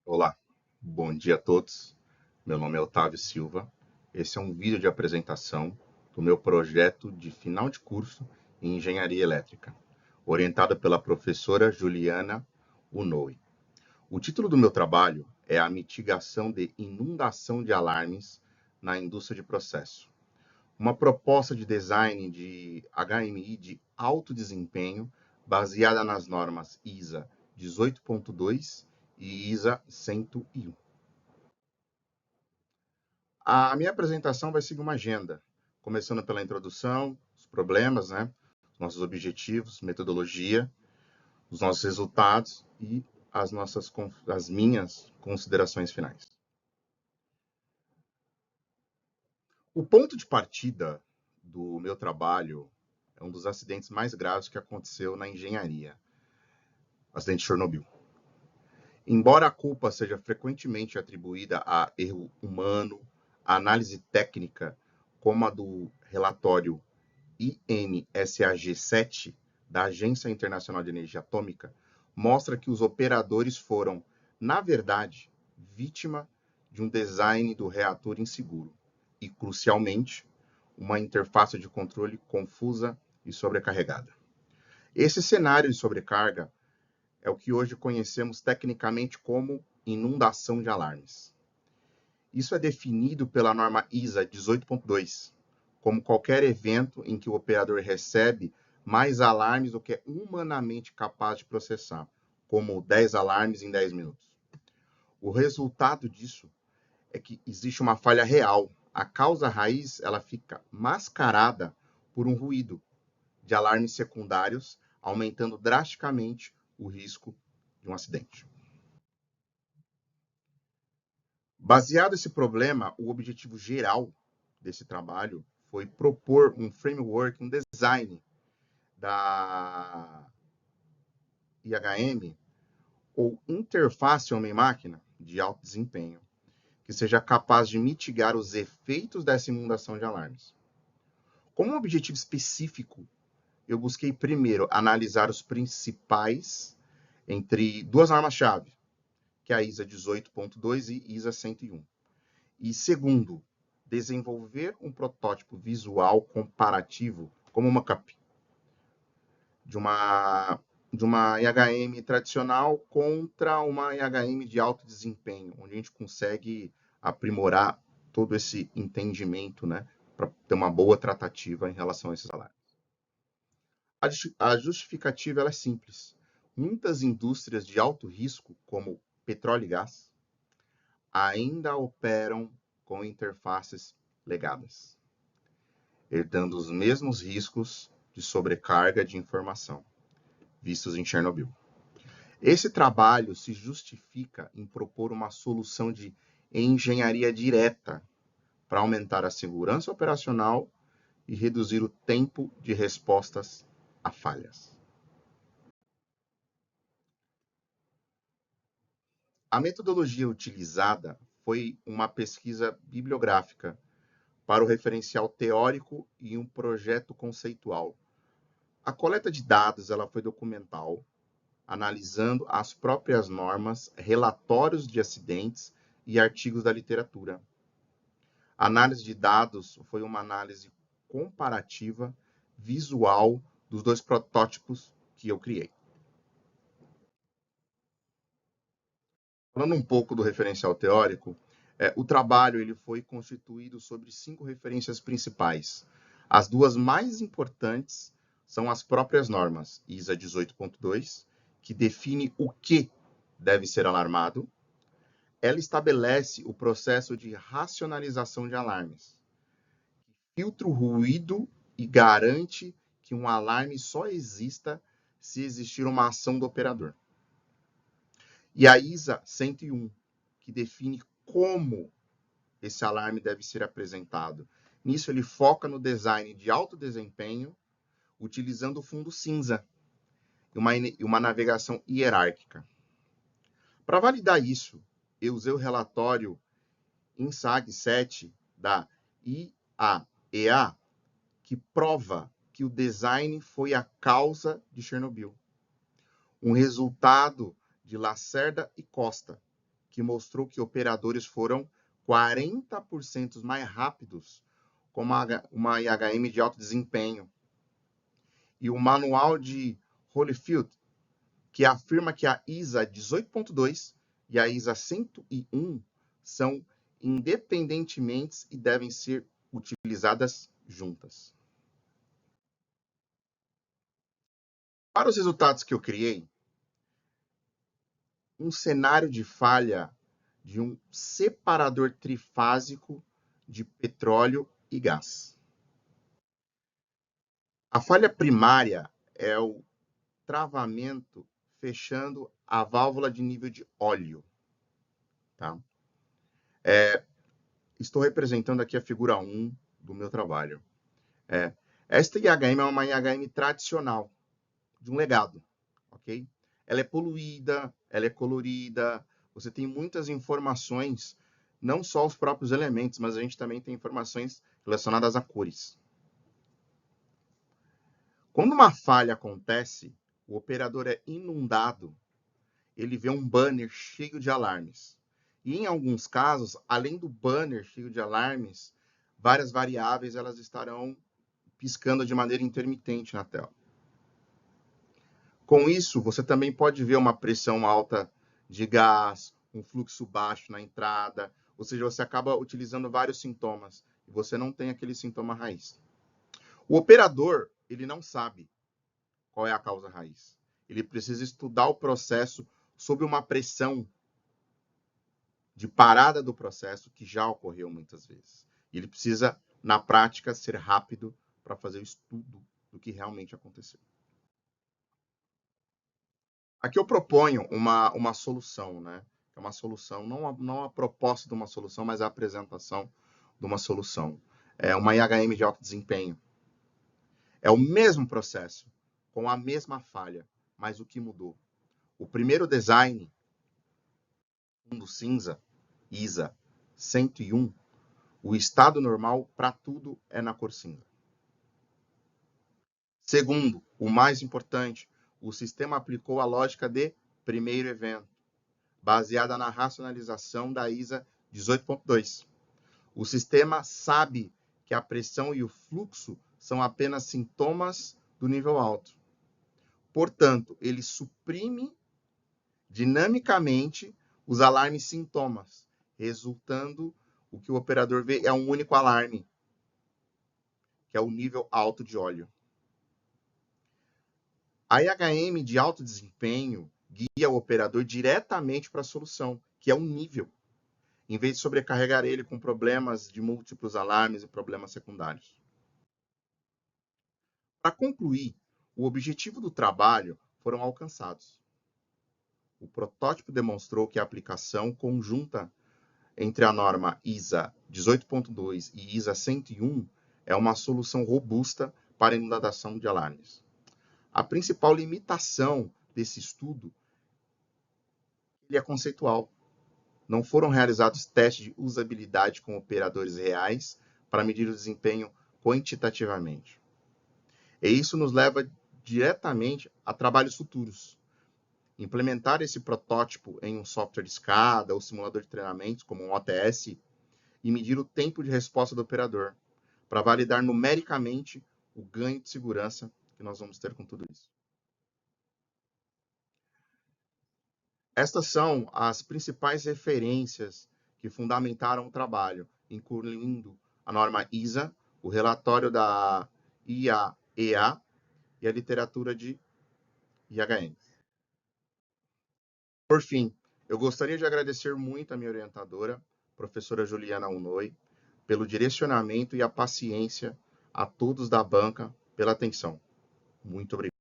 Olá, bom dia a todos. Meu nome é Otávio Silva. Esse é um vídeo de apresentação do meu projeto de final de curso em Engenharia Elétrica, orientado pela professora Juliana Unoui. O título do meu trabalho é A Mitigação de Inundação de Alarmes na Indústria de Processo, uma proposta de design de HMI de alto desempenho baseada nas normas ISA 18.2 e ISA 101. A minha apresentação vai seguir uma agenda, começando pela introdução, os problemas, né? Os nossos objetivos, metodologia, os nossos resultados e as minhas considerações finais. O ponto de partida do meu trabalho é um dos acidentes mais graves que aconteceu na engenharia, o acidente de Chernobyl. Embora a culpa seja frequentemente atribuída a erro humano, a análise técnica, como a do relatório INSAG-7, da Agência Internacional de Energia Atômica, mostra que os operadores foram, na verdade, vítima de um design do reator inseguro e, crucialmente, uma interface de controle confusa e sobrecarregada. Esse cenário de sobrecarga é o que hoje conhecemos tecnicamente como inundação de alarmes. Isso é definido pela norma ISA 18.2, como qualquer evento em que o operador recebe mais alarmes do que é humanamente capaz de processar, como 10 alarmes em 10 minutos. O resultado disso é que existe uma falha real. A causa raiz ela fica mascarada por um ruído de alarmes secundários, aumentando drasticamente o risco de um acidente. Baseado nesse problema, o objetivo geral desse trabalho foi propor um framework, um design da IHM, ou interface homem-máquina de alto desempenho, que seja capaz de mitigar os efeitos dessa inundação de alarmes. Como um objetivo específico, eu busquei primeiro analisar os principais entre duas normas-chave, que é a ISA 18.2 e ISA 101. E segundo, desenvolver um protótipo visual comparativo, como uma mockup, de uma IHM tradicional contra uma IHM de alto desempenho, onde a gente consegue aprimorar todo esse entendimento, né, para ter uma boa tratativa em relação a esses salários. A justificativa ela é simples. Muitas indústrias de alto risco, como petróleo e gás, ainda operam com interfaces legadas, herdando os mesmos riscos de sobrecarga de informação vistos em Chernobyl. Esse trabalho se justifica em propor uma solução de engenharia direta para aumentar a segurança operacional e reduzir o tempo de respostas a falhas. A metodologia utilizada foi uma pesquisa bibliográfica para o referencial teórico e um projeto conceitual. A coleta de dados ela foi documental, analisando as próprias normas, relatórios de acidentes e artigos da literatura. A análise de dados foi uma análise comparativa, visual, dos dois protótipos que eu criei. Falando um pouco do referencial teórico, o trabalho ele foi constituído sobre 5 referências principais. As duas mais importantes são as próprias normas, ISA 18.2, que define o que deve ser alarmado. Ela estabelece o processo de racionalização de alarmes, filtra o ruído e garante que um alarme só exista se existir uma ação do operador. E a ISA 101, que define como esse alarme deve ser apresentado. Nisso, ele foca no design de alto desempenho, utilizando o fundo cinza e uma navegação hierárquica. Para validar isso, eu usei o relatório INSAG-7 da IAEA, que prova que o design foi a causa de Chernobyl. Um resultado de Lacerda e Costa, que mostrou que operadores foram 40% mais rápidos com uma IHM de alto desempenho. E o manual de Holyfield, que afirma que a ISA 18.2 e a ISA 101 são independentes e devem ser utilizadas juntas. Para os resultados que eu criei, um cenário de falha de um separador trifásico de petróleo e gás. A falha primária é o travamento fechando a válvula de nível de óleo. Tá? Estou representando aqui a figura 1 do meu trabalho. Esta IHM é uma IHM tradicional, de um legado. Okay? Ela é poluída, ela é colorida, você tem muitas informações, não só os próprios elementos, mas a gente também tem informações relacionadas a cores. Quando uma falha acontece, o operador é inundado, ele vê um banner cheio de alarmes. E em alguns casos, além do banner cheio de alarmes, várias variáveis elas estarão piscando de maneira intermitente na tela. Com isso, você também pode ver uma pressão alta de gás, um fluxo baixo na entrada, ou seja, você acaba utilizando vários sintomas e você não tem aquele sintoma raiz. O operador, ele não sabe qual é a causa raiz. Ele precisa estudar o processo sob uma pressão de parada do processo que já ocorreu muitas vezes. E ele precisa, na prática, ser rápido para fazer o estudo do que realmente aconteceu. Aqui eu proponho uma solução, né? É uma solução, não a proposta de uma solução, mas a apresentação de uma solução. É uma IHM de alto desempenho. É o mesmo processo, com a mesma falha, mas o que mudou? O primeiro design, fundo cinza, ISA 101, o estado normal para tudo é na cor cinza. Segundo, o mais importante, o sistema aplicou a lógica de primeiro evento, baseada na racionalização da ISA 18.2. O sistema sabe que a pressão e o fluxo são apenas sintomas do nível alto. Portanto, ele suprime dinamicamente os alarmes sintomas, resultando o que o operador vê é um único alarme, que é o nível alto de óleo. A IHM de alto desempenho guia o operador diretamente para a solução, que é um nível, em vez de sobrecarregar ele com problemas de múltiplos alarmes e problemas secundários. Para concluir, o objetivo do trabalho foram alcançados. O protótipo demonstrou que a aplicação conjunta entre a norma ISA 18.2 e ISA 101 é uma solução robusta para a inundação de alarmes. A principal limitação desse estudo é conceitual. Não foram realizados testes de usabilidade com operadores reais para medir o desempenho quantitativamente. E isso nos leva diretamente a trabalhos futuros. Implementar esse protótipo em um software de escada ou simulador de treinamento, como um OTS, e medir o tempo de resposta do operador, para validar numericamente o ganho de segurança que nós vamos ter com tudo isso. Estas são as principais referências que fundamentaram o trabalho, incluindo a norma ISA, o relatório da IAEA e a literatura de IHM. Por fim, eu gostaria de agradecer muito a minha orientadora, professora Juliana Unoi, pelo direcionamento e a paciência a todos da banca pela atenção. Muito obrigado.